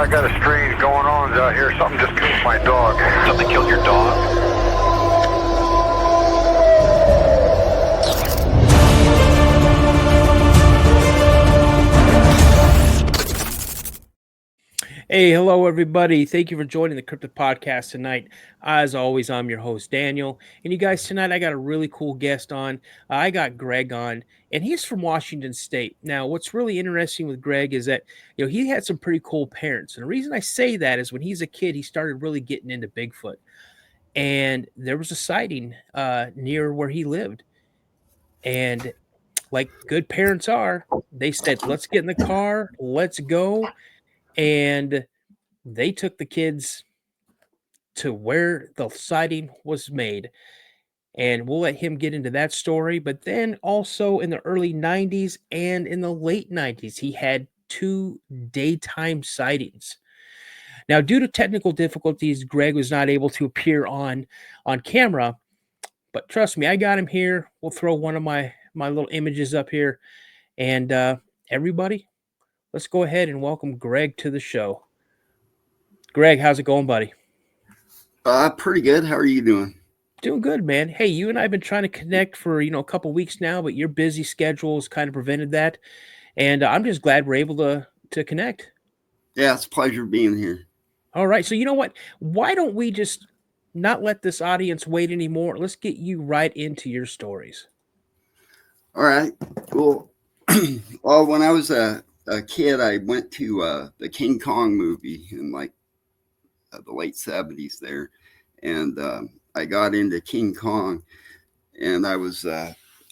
I got a strange going on out here. Something just killed my dog. Something killed your dog? Hey, hello, everybody. Thank you for joining the Cryptid Podcast tonight. As always, I'm your host, Daniel. And you guys, tonight I got a really cool guest on. I got Greg on, and he's from Washington State. Now, what's really interesting with Greg is that, he had some pretty cool parents. And the reason I say that is when he's a kid, he started really getting into Bigfoot. And there was a sighting near where he lived. And like good parents are, they said, let's get in the car, let's go. And they took the kids to where the sighting was made. And we'll let him get into that story. But then also in the early 90s and in the late 90s, he had 2 daytime sightings. Now, due to technical difficulties, Greg was not able to appear on camera. But trust me, I got him here. We'll throw one of my little images up here. And everybody, let's go ahead and welcome Greg to the show. Greg, how's it going, buddy? Pretty good. How are you doing? Doing good, man. Hey, you and I have been trying to connect for, a couple weeks now, but your busy schedule has kind of prevented that. And I'm just glad we're able to connect. Yeah, it's a pleasure being here. All right. So you know what? Why don't we just not let this audience wait anymore? Let's get you right into your stories. All right. Well, well, when I was a kid, I went to the King Kong movie in the late 70s there. And I got into King Kong, and I was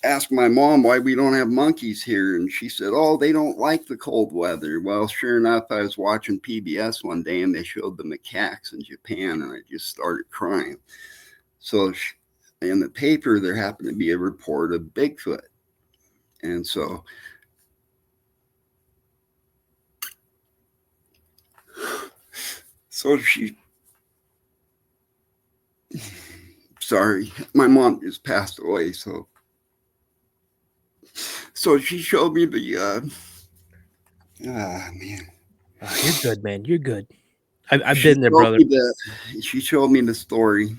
asking my mom why we don't have monkeys here. And she said, oh, they don't like the cold weather. Well, sure enough, I was watching PBS one day and they showed the macaques in Japan, and I just started crying. So in the paper, there happened to be a report of Bigfoot. And so sorry, my mom just passed away. So she showed me the, man. You're good, man. You're good. I've been there, brother. She showed me the story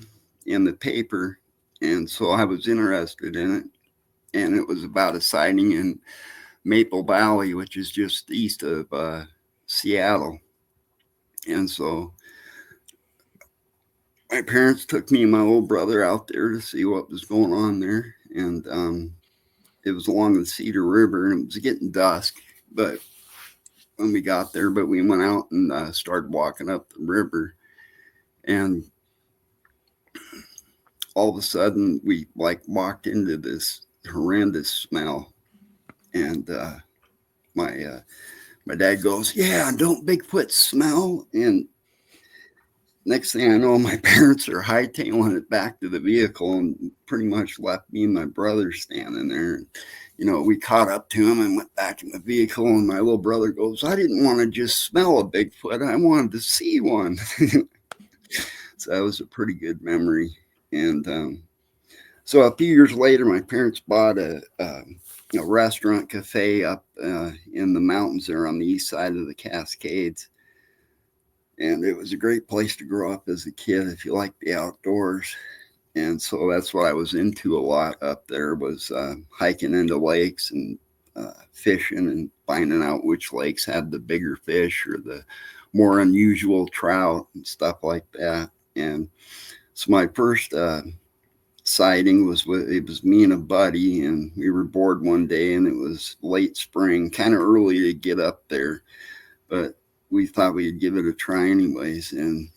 in the paper. And so I was interested in it. And it was about a sighting in Maple Valley, which is just east of Seattle. And so my parents took me and my little brother out there to see what was going on there. And it was along the Cedar River, and it was getting dusk. But when we got there, we went out and started walking up the river. And all of a sudden, we walked into this horrendous smell. And my dad goes, yeah, don't Bigfoot smell? And next thing I know, my parents are hightailing it back to the vehicle and pretty much left me and my brother standing there. We caught up to him and went back in the vehicle, and my little brother goes, I didn't want to just smell a Bigfoot. I wanted to see one. So that was a pretty good memory. And so a few years later, my parents bought a restaurant cafe up in the mountains there on the east side of the Cascades. And it was a great place to grow up as a kid if you like the outdoors. And so that's what I was into a lot up there, was hiking into lakes and fishing and finding out which lakes had the bigger fish or the more unusual trout and stuff like that. And so my first sighting was me and a buddy, and we were bored one day, and it was late spring, kind of early to get up there, but we thought we'd give it a try anyways. And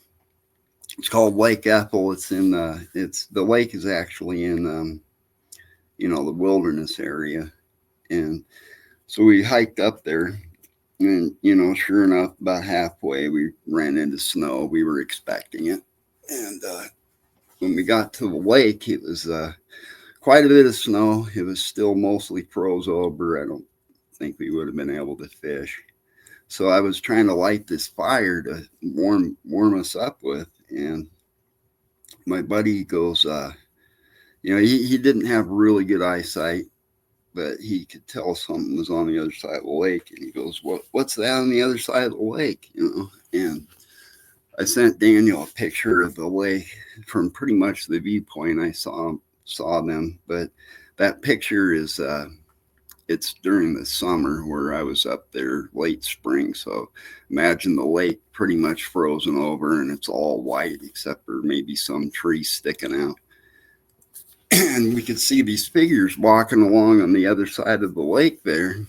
it's called Lake Ethel. The lake is actually in the wilderness area. And so we hiked up there, and sure enough, about halfway we ran into snow. We were expecting it. And when we got to the lake, it was quite a bit of snow. It was still mostly froze over. I don't think we would have been able to fish. So I was trying to light this fire to warm us up with. And my buddy goes, he didn't have really good eyesight. but he could tell something was on the other side of the lake. And he goes, what's that on the other side of the lake? And I sent Daniel a picture of the lake from pretty much the viewpoint I saw them. But that picture is, it's during the summer where I was up there, late spring. So imagine the lake pretty much frozen over and it's all white except for maybe some trees sticking out. And we could see these figures walking along on the other side of the lake there.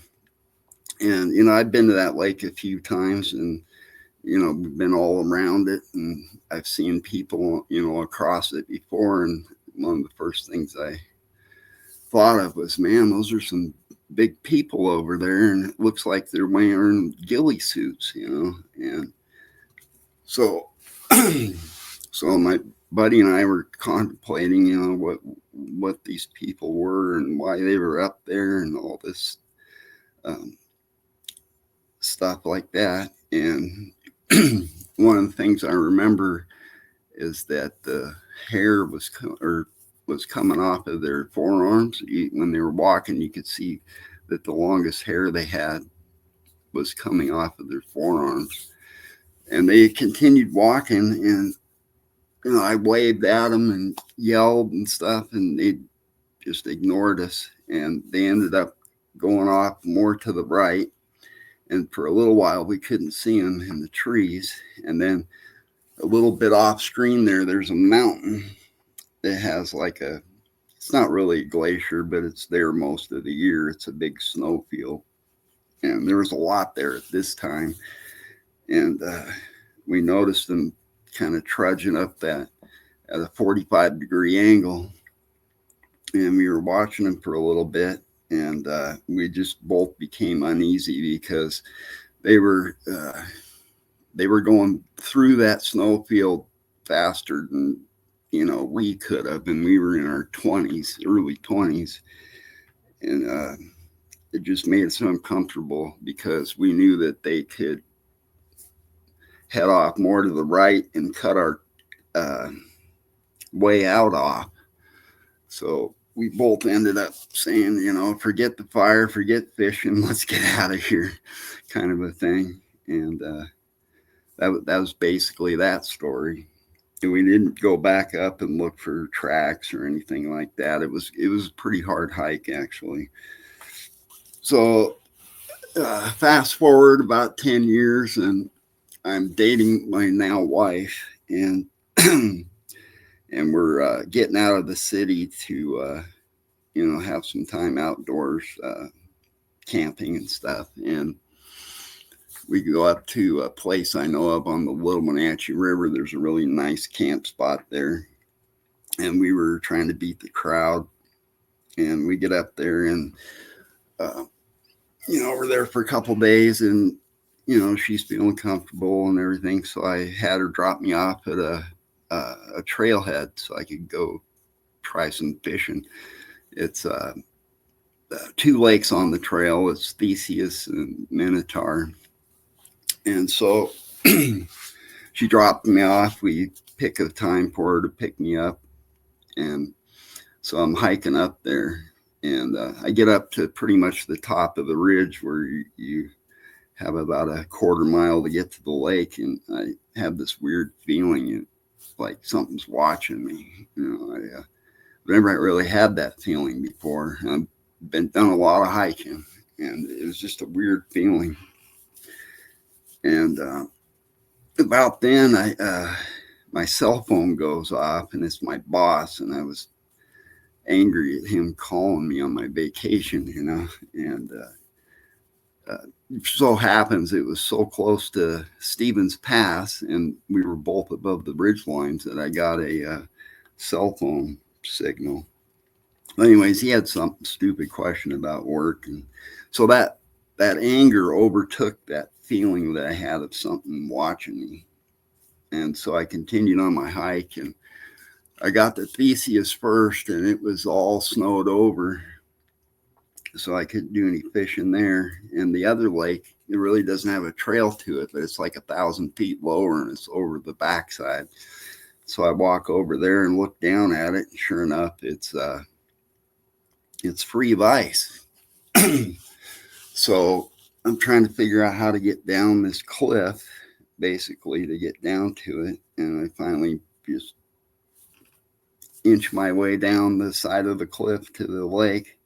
And, I've been to that lake a few times and, we've been all around it and I've seen people, across it before. And one of the first things I thought of was, man, those are some big people over there. And it looks like they're wearing ghillie suits, And so, so my buddy and I were contemplating, what these people were and why they were up there and all this stuff like that. And one of the things I remember is that the hair was coming off of their forearms. When they were walking, you could see that the longest hair they had was coming off of their forearms. And they continued walking, and I waved at them and yelled and stuff, and they just ignored us. And they ended up going off more to the right. And for a little while, we couldn't see them in the trees. And then a little bit off screen there's a mountain that has it's not really a glacier, but it's there most of the year. It's a big snow field. And there was a lot there at this time. And we noticed them kind of trudging up that at a 45-degree angle. And we were watching them for a little bit. And we just both became uneasy because they were going through that snow field faster than we could have, and we were in our 20s, early 20s, and it just made us uncomfortable because we knew that they could head off more to the right and cut our way out off. So we both ended up saying, forget the fire, forget fishing, let's get out of here, kind of a thing. And that was basically that story. And we didn't go back up and look for tracks or anything like that. It was a pretty hard hike, actually. So fast forward about 10 years, and I'm dating my now wife, and and we're getting out of the city to, have some time outdoors, camping and stuff. And we go up to a place I know of on the Little Wenatchee River. There's a really nice camp spot there. And we were trying to beat the crowd. And we get up there and, we're there for a couple days, and, she's feeling comfortable and everything. So I had her drop me off at a trailhead so I could go try some fishing. It's 2 lakes on the trail. It's Theseus and Minotaur. And so she dropped me off. We pick a time for her to pick me up. And so I'm hiking up there, and I get up to pretty much the top of the ridge where you have about a quarter mile to get to the lake. And I have this weird feeling like something's watching me. I never really had that feeling before. I've done a lot of hiking, and it was just a weird feeling. And about then, my cell phone goes off, and it's my boss, and I was angry at him calling me on my vacation, and so happens it was so close to Stevens Pass, and we were both above the ridge lines, that I got a cell phone signal. Anyways, he had some stupid question about work, and so that anger overtook that feeling that I had of something watching me. And so I continued on my hike, and I got to Theseus first, and it was all snowed over, so I couldn't do any fishing there. And the other lake, it really doesn't have a trail to it, but it's like 1,000 feet lower, and it's over the backside. So I walk over there and look down at it, and sure enough, it's free of ice. So I'm trying to figure out how to get down this cliff, basically, to get down to it. And I finally just inch my way down the side of the cliff to the lake.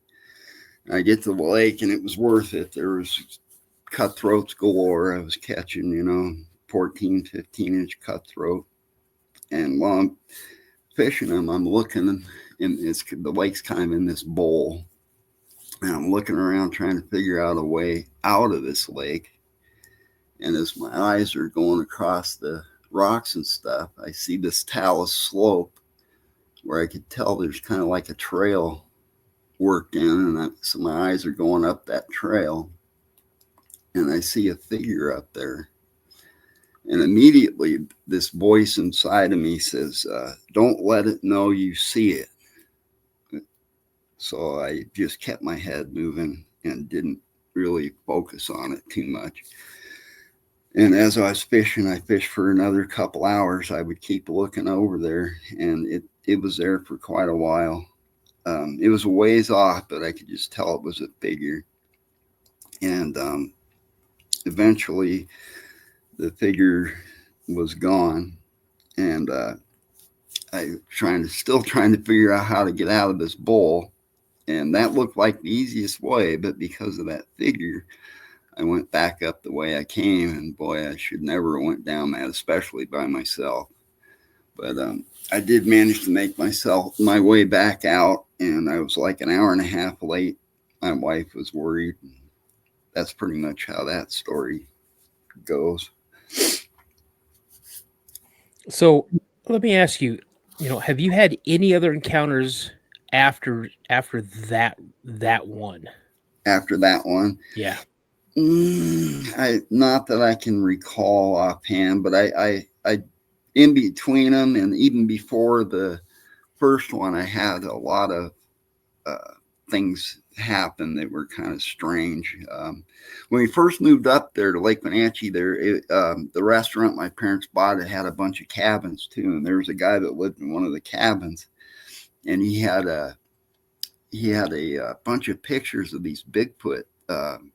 I get to the lake, and it was worth it. There was cutthroats galore. I was catching, 14, 15-inch cutthroat. And while I'm fishing them, I'm looking, and the lake's kind of in this bowl. And I'm looking around trying to figure out a way out of this lake. And as my eyes are going across the rocks and stuff, I see this talus slope where I could tell there's kind of like a trail worked in. And so my eyes are going up that trail. And I see a figure up there. And immediately this voice inside of me says, don't let it know you see it. So I just kept my head moving and didn't really focus on it too much. And as I was fishing, I fished for another couple hours. I would keep looking over there, and it was there for quite a while. It was a ways off, but I could just tell it was a figure. And eventually the figure was gone, and I still trying to figure out how to get out of this bowl. And that looked like the easiest way, but because of that figure, I went back up the way I came, and boy, I should never have went down that, especially by myself. But I did manage to make my way back out, and I was like an hour and a half late. My wife was worried. That's pretty much how that story goes. So let me ask you, have you had any other encounters after that one? After that one? Yeah. Not that I can recall offhand, but I in between them and even before the first one, I had a lot of things happen that were kind of strange. When we first moved up there to Lake Wenatchee, the restaurant my parents bought, it had a bunch of cabins too, and there was a guy that lived in one of the cabins, and he had a bunch of pictures of these Bigfoot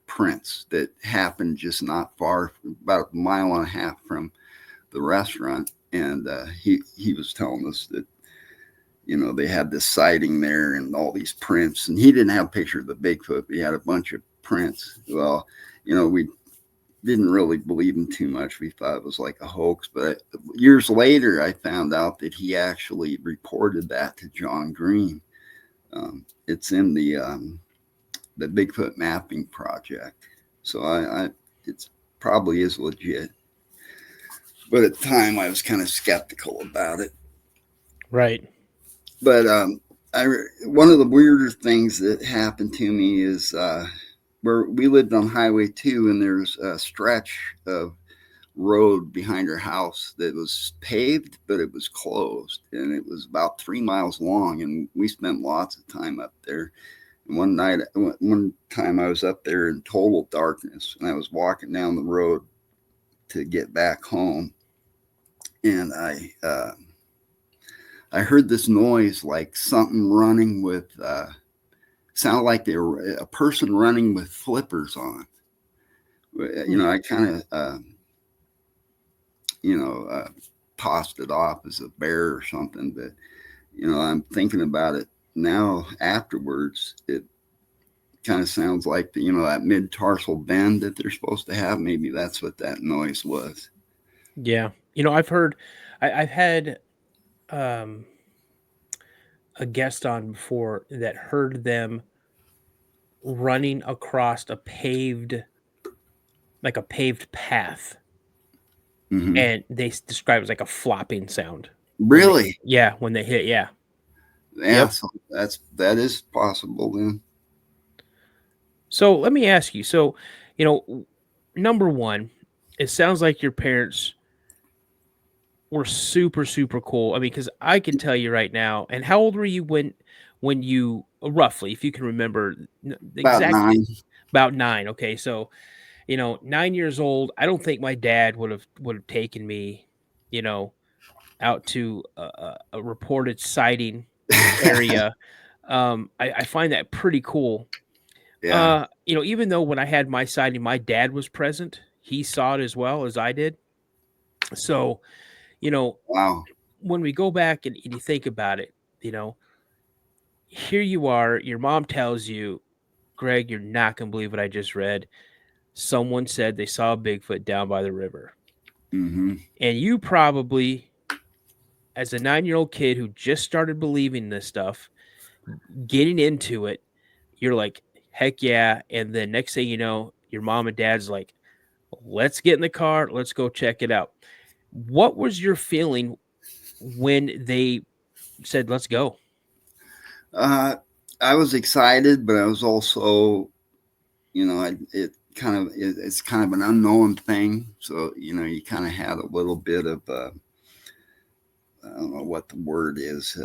prints that happened just not far, about a mile and a half from the restaurant. And he was telling us that, they had this sighting there and all these prints. And he didn't have a picture of the Bigfoot, but he had a bunch of prints. Well, we didn't really believe him too much. We thought it was like a hoax. But years later, I found out that he actually reported that to John Green. It's in the Bigfoot mapping project. So it's probably is legit. But at the time, I was kind of skeptical about it. Right. But one of the weirder things that happened to me is where we lived on Highway 2, and there's a stretch of road behind our house that was paved, but it was closed, and it was about 3 miles long, and we spent lots of time up there. And one time I was up there in total darkness, and I was walking down the road to get back home, and I heard this noise like something running with sounded like a person running with flippers on. I kind of tossed it off as a bear or something, but I'm thinking about it now afterwards. It kind of sounds like that mid-tarsal bend that they're supposed to have. Maybe that's what that noise was. Yeah. I've had a guest on before that heard them running across a paved path. Mm-hmm. And they describe it as like a flopping sound. Really? When they hit. Yeah. Yeah. Yep. So that is possible then. So let me ask you. So, number one, it sounds like your parents were super, super cool. I mean, because I can tell you right now. And how old were you when you roughly, if you can remember, exactly? About 9. Okay, so 9 years old. I don't think my dad would have taken me, out to a reported sighting area. I find that pretty cool. Yeah. Even though when I had my sighting, my dad was present, he saw it as well as I did. So, you know, Wow. when we go back and you think about it, you know, here you are, your mom tells you, Greg, you're not going to believe what I just read. Someone said they saw a Bigfoot down by the river. Mm-hmm. And you probably, as a 9-year-old kid who just started believing this stuff, getting into it, you're like, heck yeah. And then next thing you know, your mom and dad's like, let's get in the car, let's go check it out. What was your feeling when they said, let's go? I was excited, but I was also, it's kind of an unknown thing. So, you kind of had a little bit of, I don't know what the word is,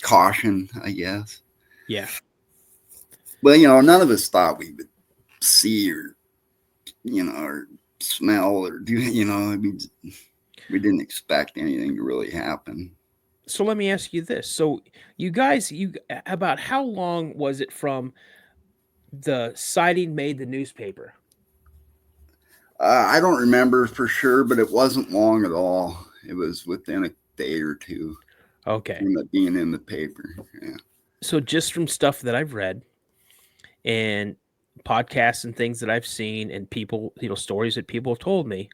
caution, I guess. Yeah. But, none of us thought we would see or, or smell or do, I mean, we didn't expect anything to really happen. So let me ask you this. So you guys, about how long was it from the sighting made the newspaper? I don't remember for sure, but it wasn't long at all. It was within a day or two Okay. from it being in the paper. Yeah. So just from stuff that I've read and podcasts and things that I've seen and people, stories that people have told me,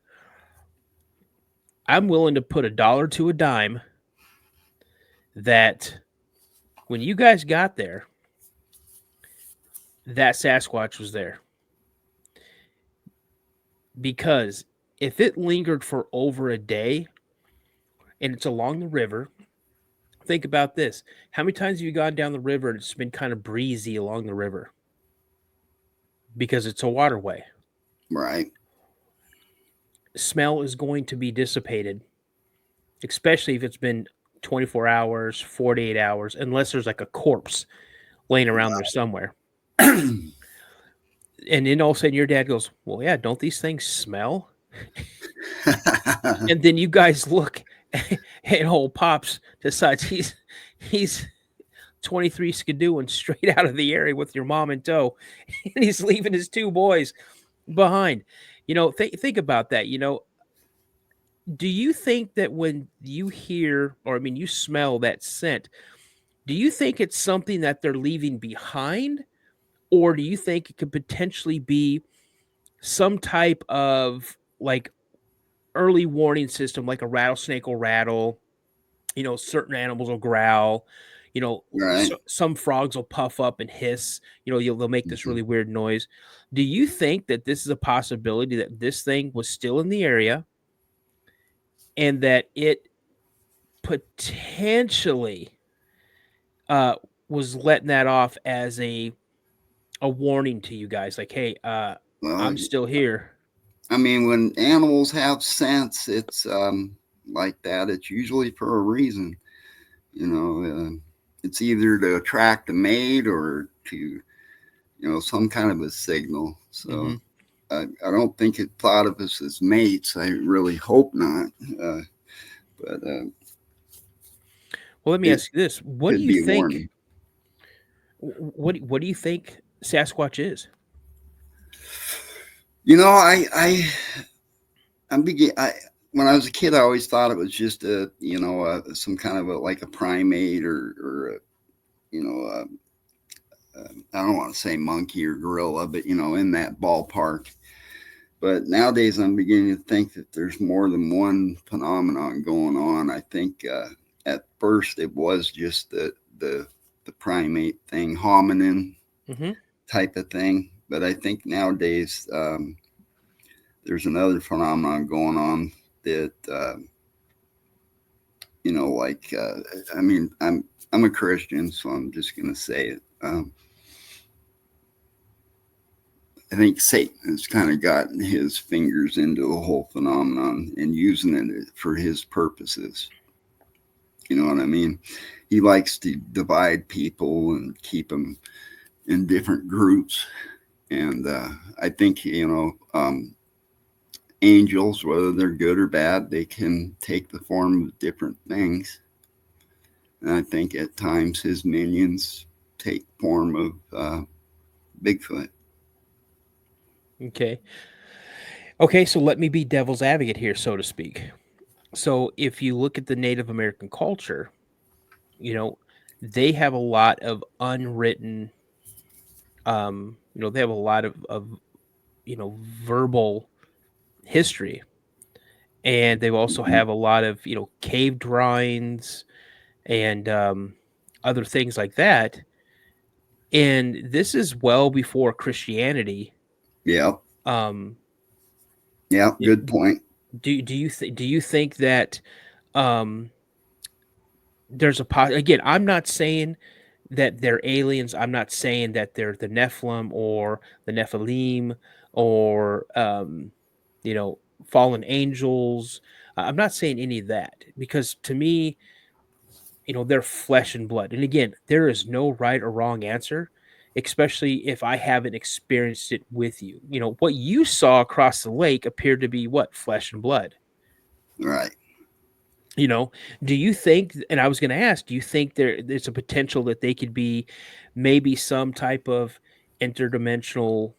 I'm willing to put $1 to a dime that when you guys got there, that Sasquatch was there. Because if it lingered for over a day and it's along the river, think about this. How many times have you gone down the river and it's been kind of breezy along the river? Because it's a waterway. Right. Smell is going to be dissipated, especially if it's been 24 hours, 48 hours, unless there's like a corpse laying around there somewhere. And then all of a sudden your dad goes, well, yeah, don't these things smell? And then you guys look and old Pops decides he's 23 skidooing straight out of the area with your mom in tow, and he's leaving his 2 boys behind. Think about that. Do you think that when you hear, or I mean, you smell that scent, do you think it's something that they're leaving behind? Or do you think it could potentially be some type of like early warning system, like a rattlesnake will rattle, certain animals will growl, Right. some frogs will puff up and hiss, they'll make this really weird noise. Do you think that this is a possibility that this thing was still in the area and that it potentially was letting that off as a warning to you guys, like, hey, Well, I'm still here? I mean, when animals have sense, it's like that. It's usually for a reason. It's either to attract a mate or to, some kind of a signal. So I don't think it thought of us as mates. I really hope not. But well, let me ask you this: what do could you be a think? warning. What do you think Sasquatch is? When I was a kid, I always thought it was just some kind of like a primate or I don't want to say monkey or gorilla, but in that ballpark. But nowadays, I'm beginning to think that there's more than one phenomenon going on. I think at first it was just the primate thing, hominin type of thing. But I think nowadays there's another phenomenon going on that I mean, I'm a Christian, so I'm just going to say it. I think Satan has kind of gotten his fingers into the whole phenomenon and using it for his purposes. You know what I mean? He likes to divide people and keep them in different groups. And I think, angels, whether they're good or bad, they can take the form of different things. And I think at times his minions take form of Bigfoot. Okay. Okay, so let me be devil's advocate here, so to speak. So if you look at the Native American culture, you know, they have a lot of unwritten, they have a lot of verbal history. And they also Mhm. have a lot of, cave drawings and other things like that. And this is well before Christianity. Yeah. Um, Yeah. y- Good point. do you think that um, there's again? I'm not saying that they're aliens. I'm not saying that they're the Nephilim or the Nephilim or fallen angels. I'm not saying any of that because to me, they're flesh and blood. And again, there is no right or wrong answer, especially if I haven't experienced it with you. What you saw across the lake appeared to be what? Flesh and blood. Right. You know, do you think, and I was going to ask, do you think there's a potential that they could be maybe some type of interdimensional,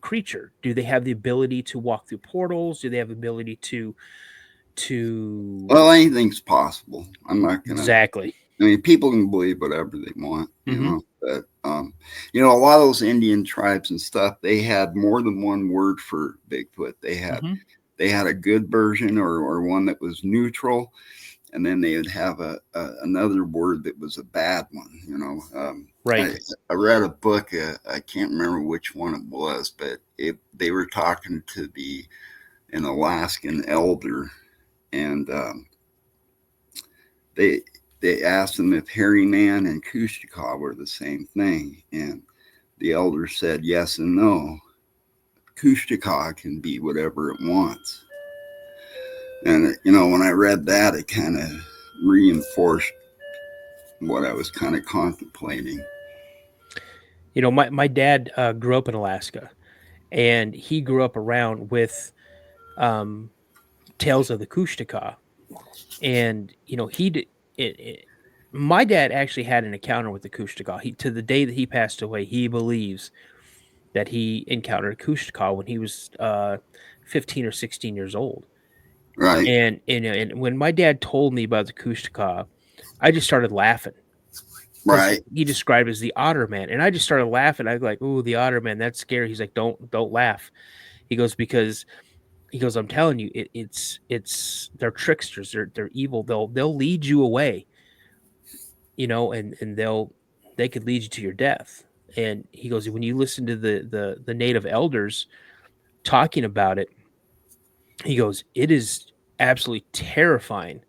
creature? Do they have the ability to walk through portals? Do they have the ability to Well, anything's possible. I'm not gonna. exactly? I mean, people can believe whatever they want, Mm-hmm. But a lot of those Indian tribes and stuff, they had more than one word for Bigfoot. Mm-hmm. They had a good version or one that was neutral, and then they would have another word that was a bad one. Right. I read a book. I can't remember which one it was, but they were talking to an Alaskan elder, and they they asked him if hairy man and Kushtaka were the same thing, and the elder said yes and no. Kushtaka can be whatever it wants, and when I read that, it kind of reinforced what I was kind of contemplating. My dad grew up in Alaska, and he grew up around with um, tales of the Kushtaka, and he did it. My dad actually had an encounter with the Kushtaka. To the day that he passed away, he believes that he encountered a Kushtaka when he was 15 or 16 years old. Right, And when my dad told me about the Kushtaka, I just started laughing because right, he described it as the otter man, and I just started laughing. I was like, "Ooh, the otter man, that's scary." He's like, "Don't laugh." He goes because he goes, "I'm telling you, it's they're tricksters. They're evil. They'll lead you away, and they could lead you to your death." And he goes, when you listen to the native elders talking about it, he goes, it is absolutely terrifying.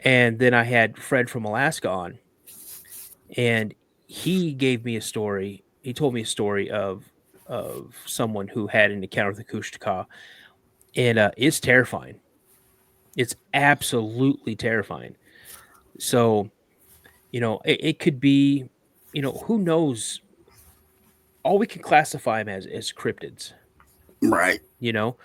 And then I had Fred from Alaska on, and he gave me a story. He told me a story of someone who had an encounter with the Kushtaka, and it's terrifying. It's absolutely terrifying. So, it could be, who knows? All we can classify them as cryptids. right, You know,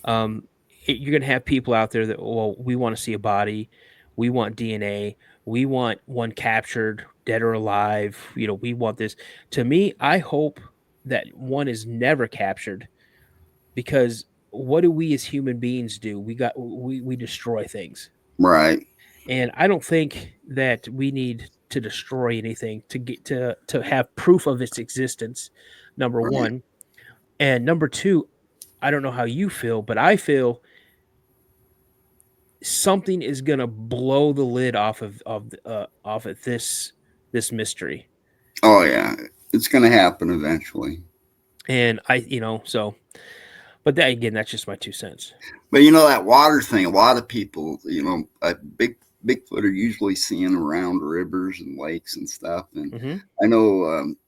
um, you're gonna have people out there that, well, we want to see a body, we want DNA, we want one captured, dead or alive. We want this. To me, I hope that one is never captured because what do we as human beings do? We destroy things. right, And I don't think that we need to destroy anything to get to have proof of its existence. Number right. one, and number two, I don't know how you feel, but I feel something is gonna blow the lid off of this mystery. Oh yeah, it's going to happen eventually. And so, but that again, that's just my 2 cents. But that water thing, a lot of people, Bigfoot are usually seen around rivers and lakes and stuff. And Hmm. I know,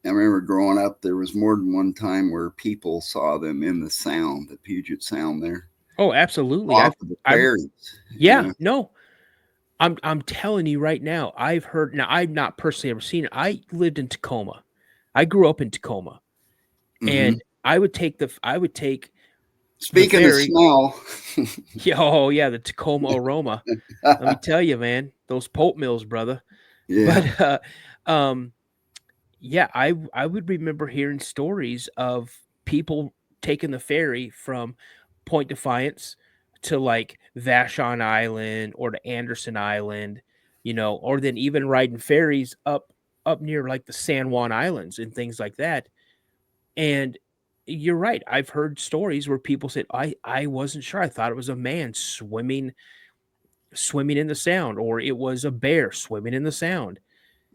I remember growing up, there was more than one time where people saw them in the Sound, the Puget Sound there, Oh, absolutely. off of the I've, prairies. yeah, no, I'm telling you right now, I've heard. Now, I've not personally ever seen it. I lived in Tacoma. I grew up in Tacoma, Hmm. and I would take the Speaking of ferry. smell, Yeah, oh yeah, the Tacoma aroma. Let me tell you, man, those pulp mills, brother. yeah, But um, yeah, I would remember hearing stories of people taking the ferry from Point Defiance to like Vashon Island or to Anderson Island, or then even riding ferries up near like the San Juan Islands and things like that. And you're right. I've heard stories where people said, I wasn't sure. I thought it was a man swimming in the sound, or it was a bear swimming in the sound.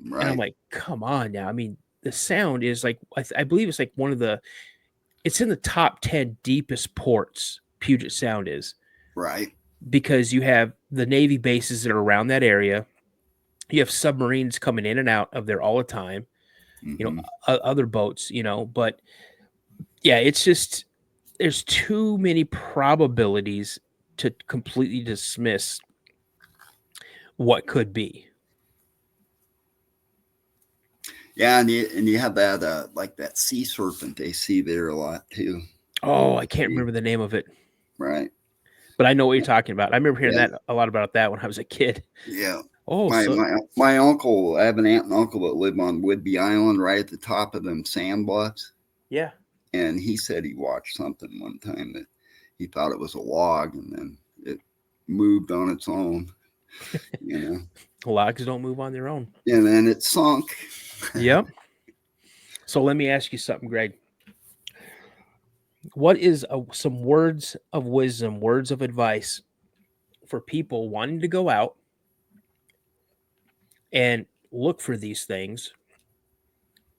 And I'm Right. like, come on now. I mean, the sound is like, I believe it's like it's in the top 10 deepest ports, Puget Sound is, Right. because you have the Navy bases that are around that area. You have submarines coming in and out of there all the time, Mm-hmm. other boats, but yeah, it's just, there's too many probabilities to completely dismiss what could be. Yeah, and you have that like that sea serpent they see there a lot too. Oh, I can't remember the name of it, Right. but I know what you're talking about. I remember hearing Yeah. that a lot about that when I was a kid. Yeah. Oh, My uncle, I have an aunt and uncle that live on Whidbey Island right at the top of them sand bluffs. yeah. And he said he watched something one time that he thought it was a log, and then it moved on its own, Logs don't move on their own. And then it sunk. Yep. So let me ask you something, Greg. What is some words of wisdom, words of advice for people wanting to go out and look for these things?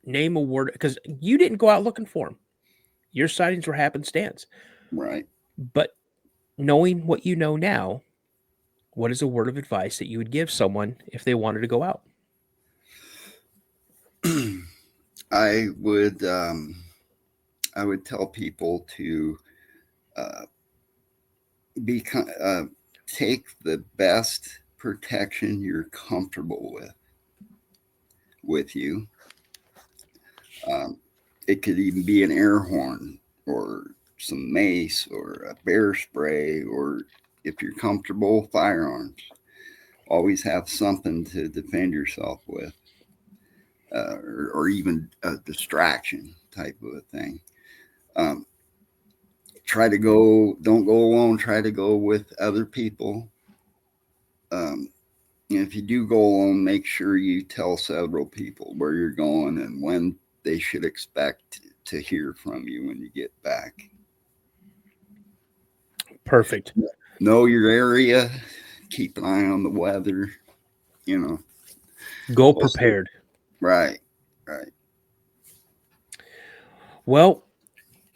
Name a word, because you didn't go out looking for them. Your sightings were happenstance. Right. But knowing what you know now, what is a word of advice that you would give someone if they wanted to go out? I would tell people to take the best protection you're comfortable with you. It could even be an air horn or some mace or a bear spray, or if you're comfortable, firearms. Always have something to defend yourself with, or even a distraction type of a thing. Don't go alone, try to go with other people. If you do go alone, make sure you tell several people where you're going and when they should expect to hear from you when you get back. Perfect. Know your area, keep an eye on the weather, Go prepared. Right. Well,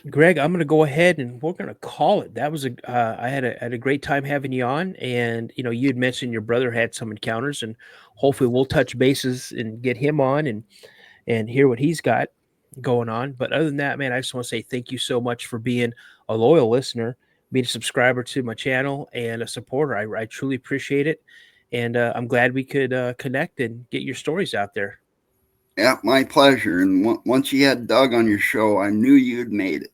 Greg, I'm going to go ahead and we're going to call it. That was I had a great time having you on, and you had mentioned your brother had some encounters, and hopefully we'll touch bases and get him on and hear what he's got going on. But other than that, man, I just want to say thank you so much for being a loyal listener, being a subscriber to my channel, and a supporter. I truly appreciate it, and I'm glad we could connect and get your stories out there. Yeah, my pleasure. And once you had Doug on your show, I knew you'd made it.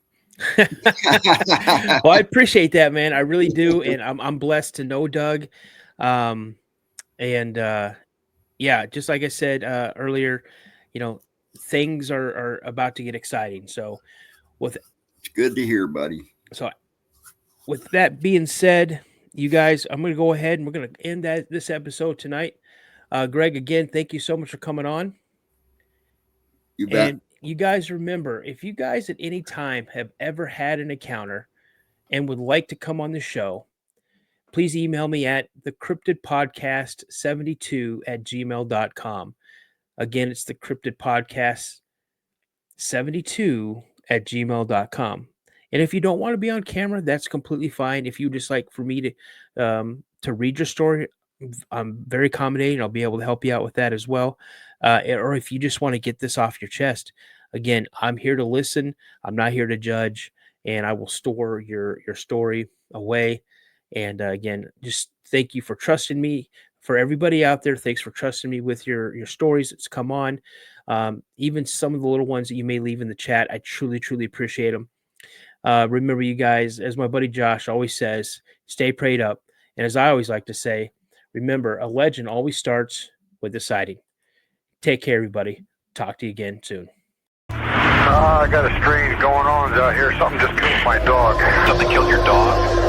Well, I appreciate that, man. I really do, and I'm blessed to know Doug. Yeah, just like I said earlier, things are about to get exciting. So it's good to hear, buddy. So with that being said, you guys, I'm going to go ahead and we're going to end this episode tonight. Greg, again, thank you so much for coming on. You bet. And you guys remember, if you guys at any time have ever had an encounter and would like to come on the show, please email me at the Cryptid Podcast 72@gmail.com. Again, it's the Cryptid Podcast 72@gmail.com. And if you don't want to be on camera, that's completely fine. If you just like for me to read your story, I'm very accommodating. I'll be able to help you out with that as well. Or if you just want to get this off your chest, again, I'm here to listen. I'm not here to judge, and I will store your story away. And again, just thank you for trusting me. For everybody out there, thanks for trusting me with your stories that's come on. Even some of the little ones that you may leave in the chat, I truly, truly appreciate them. Remember, you guys, as my buddy Josh always says, stay prayed up. And as I always like to say, remember, a legend always starts with a sighting. Take care, everybody. Talk to you again soon. I got a strange going on out here. Something just killed my dog. Something killed your dog?